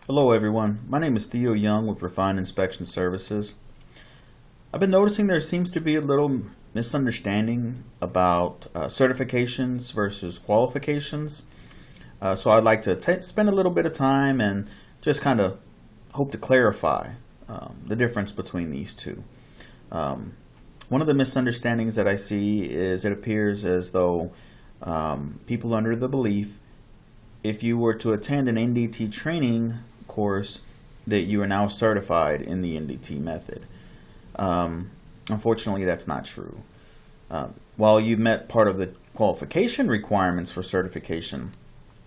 Hello everyone, my name is Theo Young with Refined Inspection Services. I've been noticing there seems to be a little misunderstanding about certifications versus qualifications. So I'd like to spend a little bit of time and just kind of hope to clarify the difference between these two. One of the misunderstandings that I see is it appears as though people are under the belief if you were to attend an NDT training course that you are now certified in the NDT method. Unfortunately, that's not true. While you met part of the qualification requirements for certification,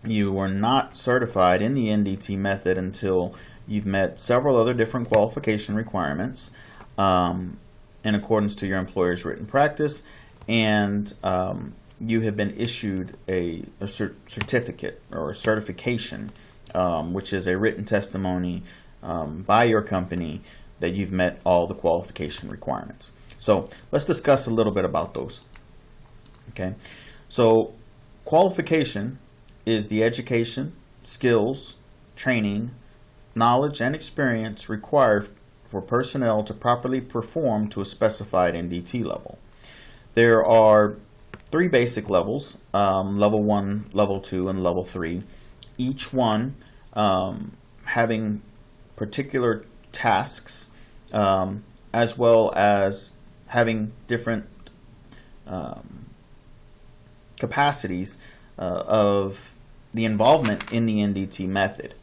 you were not certified in the NDT method until you've met several other different qualification requirements in accordance to your employer's written practice, and you have been issued a certificate or a certification, which is a written testimony by your company that you've met all the qualification requirements. So let's discuss a little bit about those. Okay, so qualification is the education, skills, training, knowledge, and experience required for personnel to properly perform to a specified NDT level. There are three basic levels, level 1, level 2, and level 3, each one having particular tasks as well as having different capacities of the involvement in the NDT method.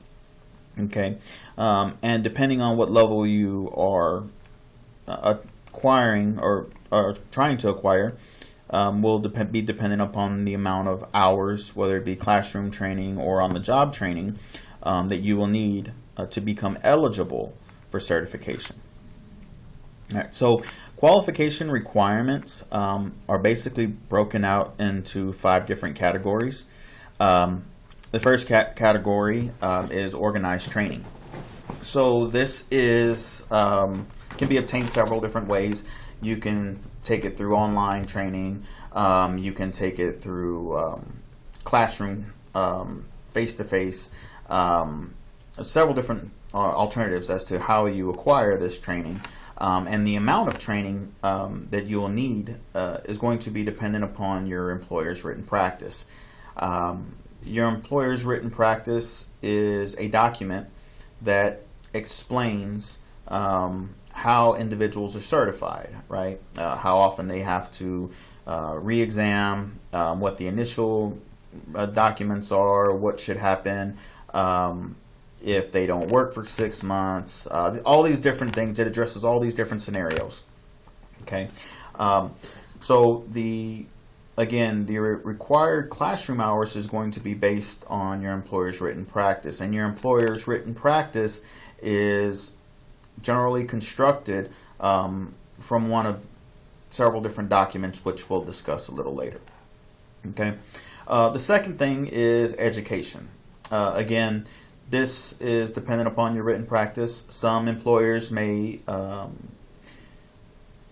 Okay, and depending on what level you are acquiring or trying to acquire, will be dependent upon the amount of hours, whether it be classroom training or on the job training, that you will need to become eligible for certification. All right, so qualification requirements are basically broken out into 5 different categories. The first category is organized training. So this is can be obtained several different ways. You can take it through online training. You can take it through classroom, face-to-face. Several different alternatives as to how you acquire this training. And the amount of training that you will need is going to be dependent upon your employer's written practice. Your employer's written practice is a document that explains how individuals are certified, right? How often they have to re-exam, what the initial documents are, what should happen if they don't work for 6 months, all these different things. It addresses all these different scenarios. Okay, so the required classroom hours is going to be based on your employer's written practice, and your employer's written practice is generally constructed from one of several different documents, which we'll discuss a little later. Okay, the second thing is education. Again, this is dependent upon your written practice. Some employers may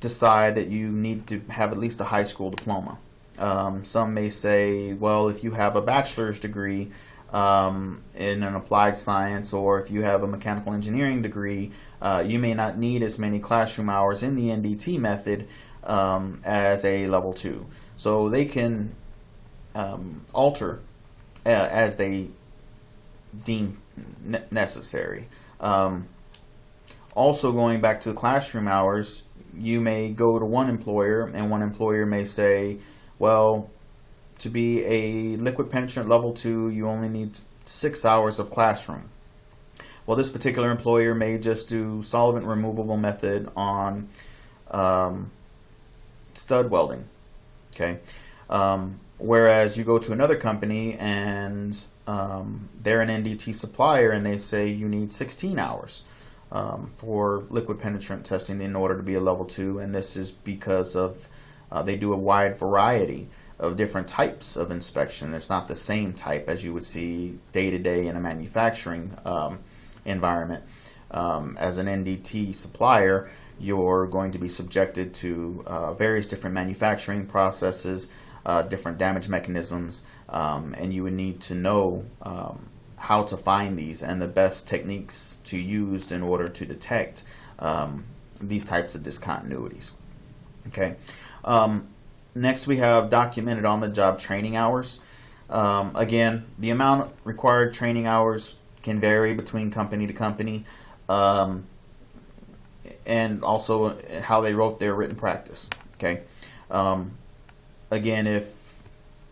decide that you need to have at least a high school diploma. Some may say, well, if you have a bachelor's degree in an applied science, or if you have a mechanical engineering degree, you may not need as many classroom hours in the NDT method as a level 2. So they can alter as they deem necessary. Also, going back to the classroom hours, you may go to one employer, and one employer may say, well, to be a liquid penetrant level 2, you only need 6 hours of classroom. Well, this particular employer may just do solvent removable method on stud welding. Okay, whereas you go to another company and they're an NDT supplier, and they say you need 16 hours for liquid penetrant testing in order to be a level 2, and this is because of they do a wide variety of different types of inspection. It's not the same type as you would see day to day in a manufacturing environment. As an NDT supplier, you're going to be subjected to various different manufacturing processes, different damage mechanisms, and you would need to know how to find these and the best techniques to use in order to detect these types of discontinuities. Okay. Next, we have documented on the job training hours. Again, the amount of required training hours can vary between company to company, and also how they wrote their written practice. Okay. Again,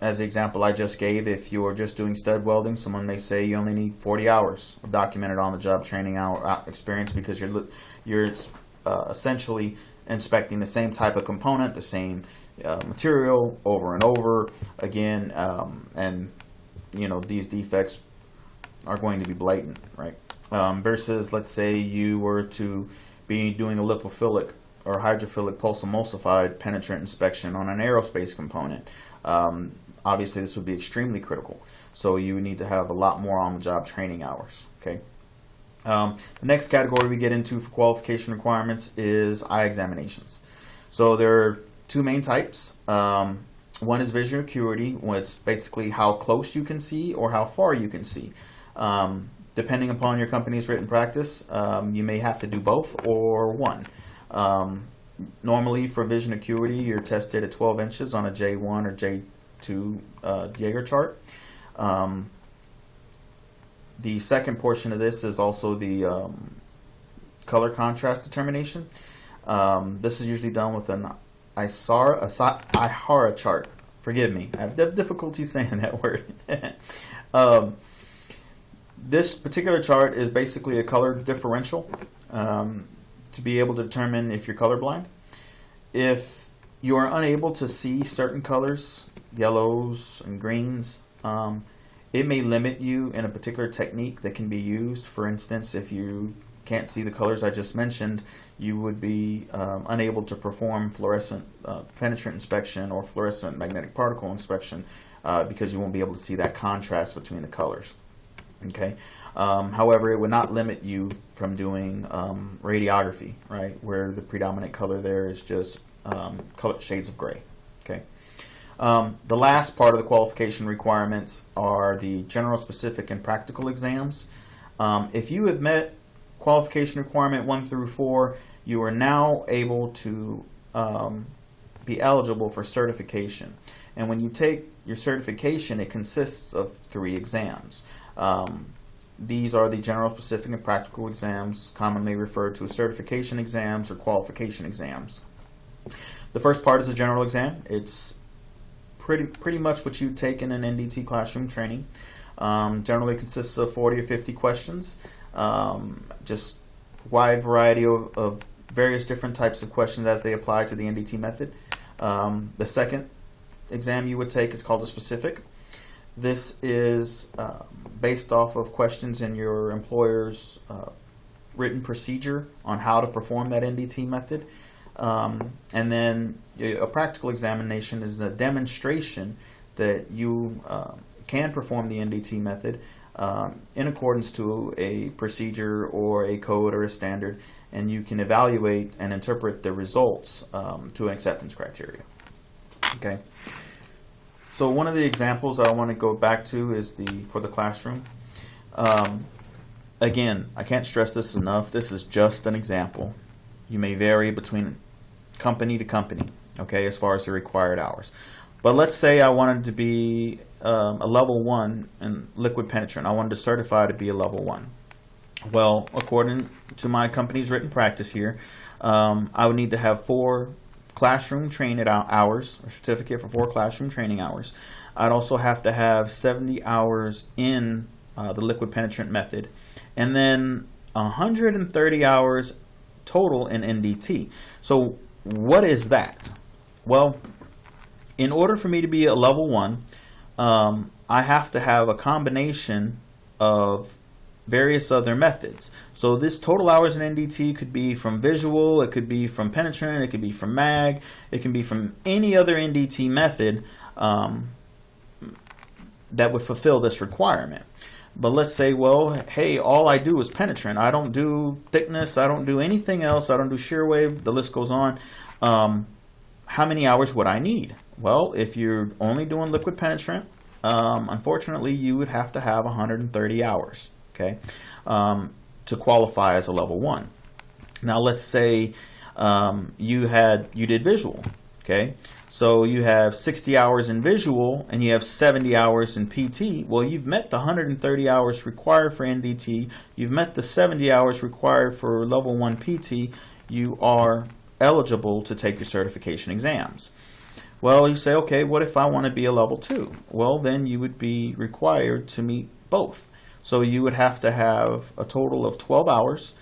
as the example I just gave, if you're just doing stud welding, someone may say you only need 40 hours of documented on the job training hour experience, because you're essentially inspecting the same type of component, the same material over and over again, and these defects are going to be blatant, right? Versus, let's say you were to be doing a lipophilic or hydrophilic pulse emulsified penetrant inspection on an aerospace component. Obviously, this would be extremely critical, so you would need to have a lot more on the job training hours. Okay. The next category we get into for qualification requirements is eye examinations. So there are two main types. One is visual acuity, which basically how close you can see or how far you can see. Depending upon your company's written practice, you may have to do both or one. Normally for vision acuity, you're tested at 12 inches on a J1 or J2 Jaeger chart. The second portion of this is also the color contrast determination. This is usually done with an IHARA chart. Forgive me, I have difficulty saying that word. This particular chart is basically a color differential to be able to determine if you're colorblind. If you are unable to see certain colors, yellows and greens, it may limit you in a particular technique that can be used. For instance, if you can't see the colors I just mentioned, you would be unable to perform fluorescent penetrant inspection or fluorescent magnetic particle inspection because you won't be able to see that contrast between the colors. Okay. However, it would not limit you from doing radiography, right, where the predominant color there is just color shades of gray. Okay. The last part of the qualification requirements are the general, specific, and practical exams. If you have met qualification requirement 1 through 4, you are now able to be eligible for certification. And when you take your certification, it consists of 3 exams. These are the general, specific, and practical exams, commonly referred to as certification exams or qualification exams. The first part is a general exam. It's pretty much what you take in an NDT classroom training. Generally consists of 40 or 50 questions, just wide variety of various different types of questions as they apply to the NDT method. The second exam you would take is called a specific. This is based off of questions in your employer's written procedure on how to perform that NDT method. And then a practical examination is a demonstration that you can perform the NDT method in accordance to a procedure or a code or a standard, and you can evaluate and interpret the results to an acceptance criteria. Okay. So one of the examples I want to go back to is for the classroom. Again, I can't stress this enough. This is just an example. You may vary between company to company, okay, as far as the required hours. But let's say I wanted to be a level 1 in liquid penetrant. I wanted to certify to be a level 1. Well, according to my company's written practice here, I would need to have 4 classroom training hours, or certificate for 4 classroom training hours. I'd also have to have 70 hours in the liquid penetrant method, and then 130 hours total in NDT. So what is that? Well, in order for me to be a level 1, I have to have a combination of various other methods. So this total hours in NDT could be from visual, it could be from penetrant, it could be from mag, it can be from any other NDT method that would fulfill this requirement. But let's say, well, hey, all I do is penetrant. I don't do thickness, I don't do anything else, I don't do shear wave, the list goes on. How many hours would I need? Well, if you're only doing liquid penetrant unfortunately, you would have to have 130 hours, okay, to qualify as a level 1. Now, let's say you did visual, okay, so you have 60 hours in visual and you have 70 hours in PT. Well, you've met the 130 hours required for NDT. You've met the 70 hours required for level 1 PT. You are eligible to take your certification exams. Well, you say, okay, what if I want to be a level 2? Well, then you would be required to meet both. So you would have to have a total of 12 hours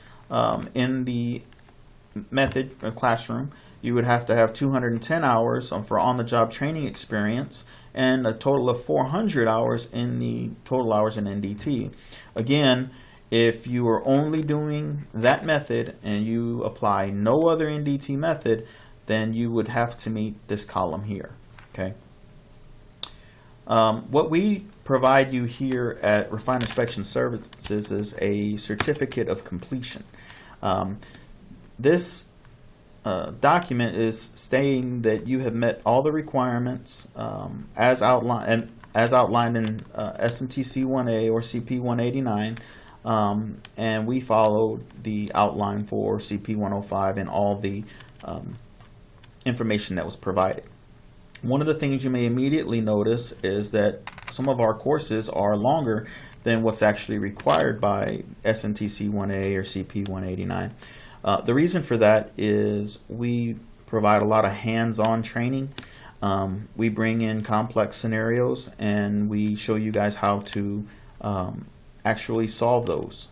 in the method or classroom. You would have to have 210 hours for on-the-job training experience and a total of 400 hours in the total hours in NDT. Again, if you are only doing that method and you apply no other NDT method, then you would have to meet this column here. Okay. What we provide you here at Refined Inspection Services is a certificate of completion. This document is stating that you have met all the requirements as outlined in SMTC 1A or CP 189, and we followed the outline for CP 105 and all the information that was provided. One of the things you may immediately notice is that some of our courses are longer than what's actually required by SMTC 1A or CP 189. The reason for that is we provide a lot of hands-on training. We bring in complex scenarios and we show you guys how to actually solve those.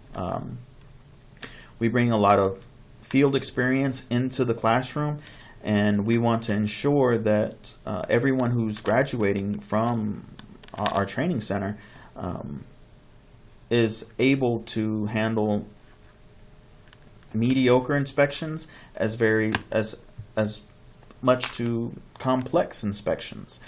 We bring a lot of field experience into the classroom, and we want to ensure that everyone who's graduating from our training center is able to handle mediocre inspections as much to complex inspections.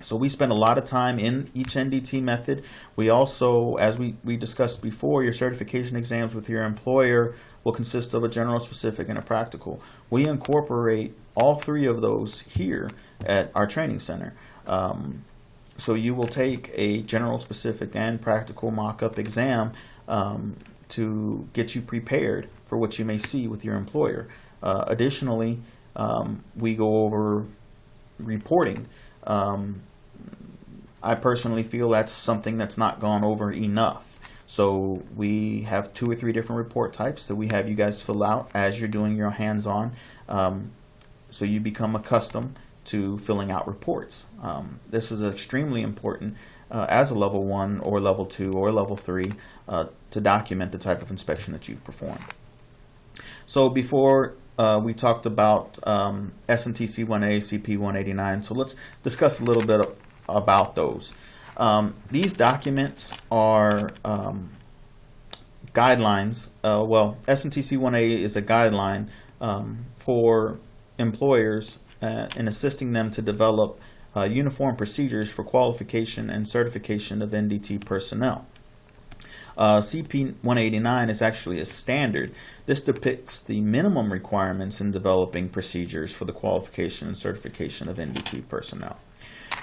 So we spend a lot of time in each NDT method. We also, as we discussed before, your certification exams with your employer will consist of a general, specific, and a practical. We incorporate all three of those here at our training center. So you will take a general, specific, and practical mock-up exam to get you prepared for what you may see with your employer. Additionally, we go over reporting. I personally feel that's something that's not gone over enough. So we have 2 or 3 different report types that we have you guys fill out as you're doing your hands-on, so you become accustomed to filling out reports. This is extremely important as a level 1 or level 2 or level 3 to document the type of inspection that you've performed. So before we talked about SMTC 1A, CP 189, so let's discuss a little bit about those. These documents are guidelines. Well, SMTC 1A is a guideline for employers in assisting them to develop uniform procedures for qualification and certification of NDT personnel. CP 189 is actually a standard. This depicts the minimum requirements in developing procedures for the qualification and certification of NDT personnel.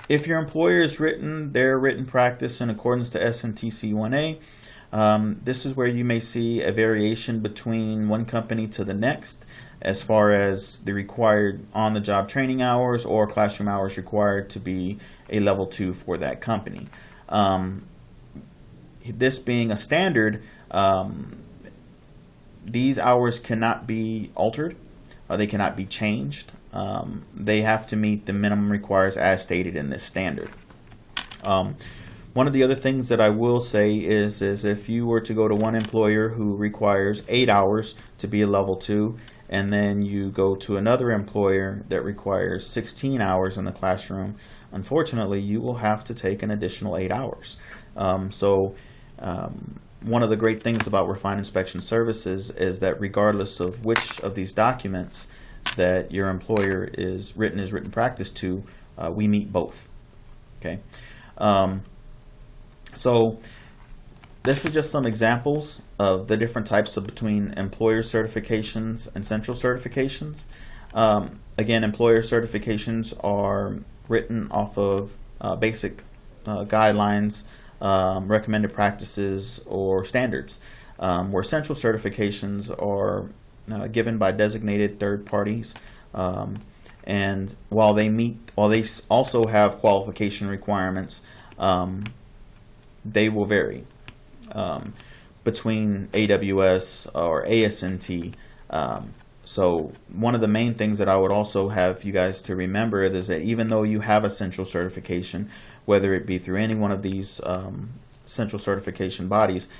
If your employer has written their written practice in accordance to SMTC 1A, this is where you may see a variation between one company to the next as far as the required on-the-job training hours or classroom hours required to be a level 2 for that company. This being a standard, these hours cannot be altered. They cannot be changed. They have to meet the minimum requires as stated in this standard. One of the other things that I will say is if you were to go to one employer who requires 8 hours to be a level 2, and then you go to another employer that requires 16 hours in the classroom, unfortunately you will have to take an additional 8 hours. One of the great things about Refined Inspection Services is that regardless of which of these documents that your employer is written practice to, we meet both. Okay, so this is just some examples of the different types of between employer certifications and central certifications. Again, employer certifications are written off of basic guidelines, recommended practices, or standards, where central certifications are given by designated third parties. And while they also have qualification requirements, they will vary between AWS or ASNT. So one of the main things that I would also have you guys to remember is that even though you have a central certification, whether it be through any one of these central certification bodies,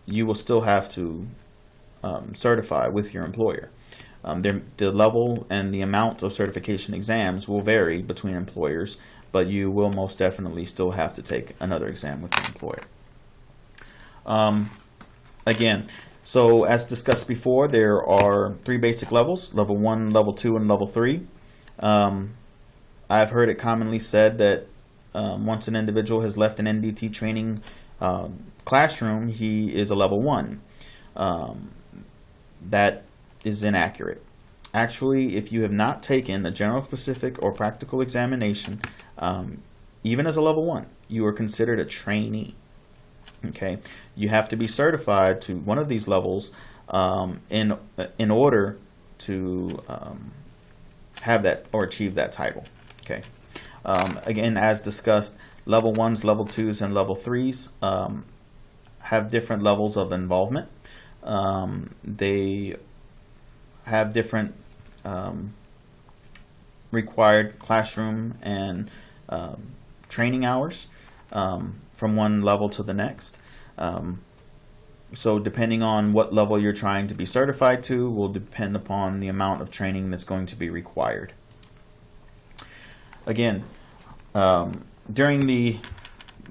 you will still have to certify with your employer. The level and the amount of certification exams will vary between employers, but you will most definitely still have to take another exam with your employer. Again, so as discussed before, there are 3 basic levels: level 1, level 2, and level 3. I've heard it commonly said that once an individual has left an NDT training classroom, he is a level 1. That is inaccurate. Actually, if you have not taken a general, specific, or practical examination, even as a level 1, you are considered a trainee. Okay, you have to be certified to one of these levels in order to have that or achieve that title. Okay, again, as discussed, level 1s, level 2s, and level 3s have different levels of involvement. They have different required classroom and training hours from one level to the next. So depending on what level you're trying to be certified to will depend upon the amount of training that's going to be required. Again,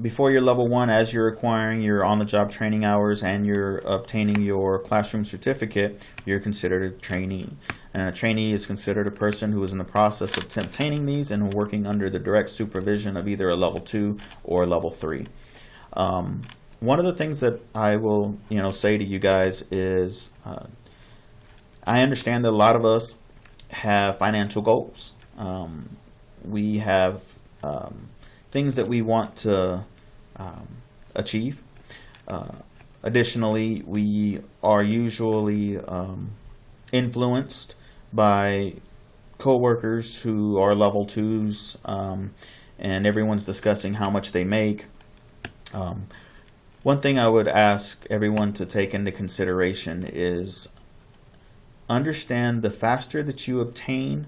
before your level 1, as you're acquiring your on-the-job training hours and you're obtaining your classroom certificate, you're considered a trainee. And a trainee is considered a person who is in the process of obtaining these and working under the direct supervision of either a level 2 or a level 3. One of the things that I will say to you guys is I understand that a lot of us have financial goals. We have things that we want to achieve. Additionally, we are usually influenced by coworkers who are level 2s, and everyone's discussing how much they make. One thing I would ask everyone to take into consideration is understand the faster that you obtain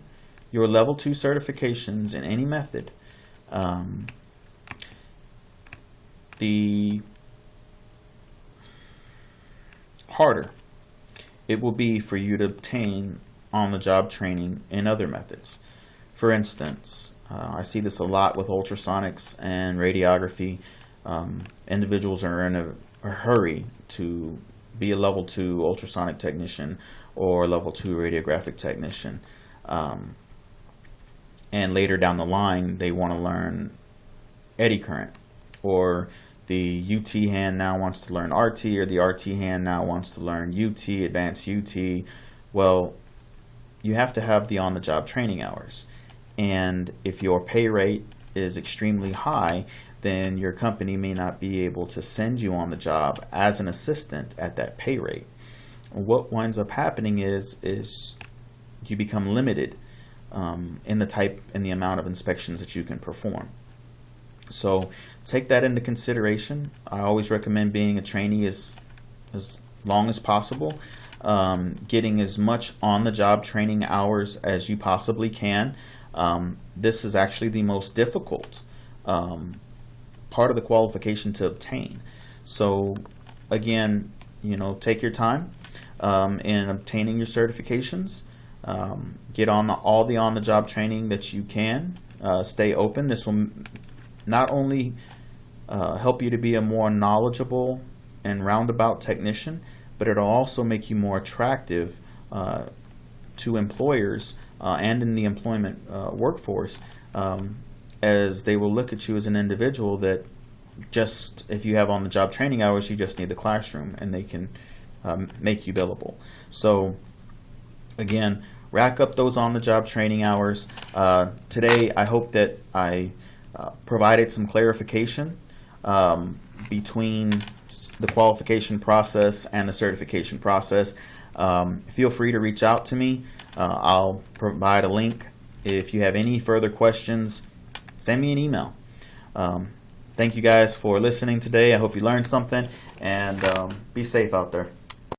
your level 2 certifications in any method, the harder it will be for you to obtain on-the-job training in other methods. For instance, I see this a lot with ultrasonics and radiography. Individuals are in a hurry to be a level 2 ultrasonic technician or level 2 radiographic technician. And later down the line, they want to learn eddy current, or the UT hand now wants to learn RT, or the RT hand now wants to learn UT, advanced UT. Well, you have to have the on-the-job training hours. And if your pay rate is extremely high, then your company may not be able to send you on the job as an assistant at that pay rate. What winds up happening is you become limited in the type and the amount of inspections that you can perform. So take that into consideration. I always recommend being a trainee as long as possible, getting as much on-the-job training hours as you possibly can. This is actually the most difficult part of the qualification to obtain. So again, take your time in obtaining your certifications. Get on all the on-the-job training that you can. Stay open. This will not only help you to be a more knowledgeable and roundabout technician, but it'll also make you more attractive to employers and in the employment workforce, as they will look at you as an individual that just, if you have on-the-job training hours, you just need the classroom and they can make you billable. So again, rack up those on-the-job training hours. Today, I hope that I provided some clarification between the qualification process and the certification process. Feel free to reach out to me. I'll provide a link. If you have any further questions, send me an email. Thank you guys for listening today. I hope you learned something, and be safe out there.